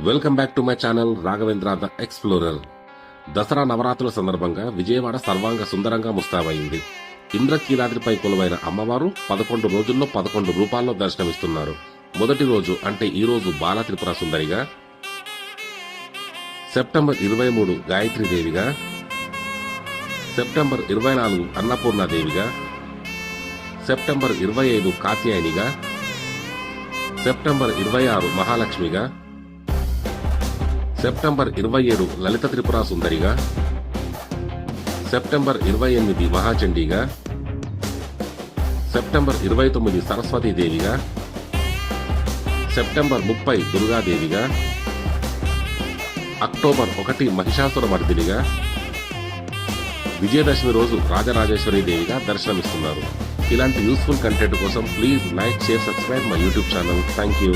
Welcome back to my channel Raghavendra the explorer. Dasara నవరాత్రుల సందర్భంగా విజయవాడ సర్వాంగ సుందరంగా ముస్తాబైంది. ఇంద్రకీలాద్రిపై కొలువైన అమ్మవారు 11 రోజుల్లో 11 రూపాల్లో దర్శనమిస్తున్నారు. మొదటి రోజు అంటే ఈ రోజు బాల త్రిపుర సుందరిగా, సెప్టెంబర్ 23 గాయత్రీదేవిగా, సెప్టెంబర్ 24 అన్నపూర్ణాదేవిగా, సెప్టెంబర్ 25 కాత్యాయనిగా, సెప్టెంబర్ 26 మహాలక్ష్మిగా, సెప్టెంబర్ 27 లలిత త్రిపుర సుందరిగా, సెప్టెంబర్ 28 మహాచండీగా, సెప్టెంబర్ 29 సరస్వతీదేవిగా, సెప్టెంబర్ 30 దుర్గాదేవిగా, అక్టోబర్ 1 మహిషాసురమర్దినిగా, విజయదశమి రోజు రాజరాజేశ్వరి దేవిగా దర్శనమిస్తున్నారు. ఇలాంటి యూస్ఫుల్ కంటెంట్ కోసం please like, share, subscribe my YouTube channel. Thank you.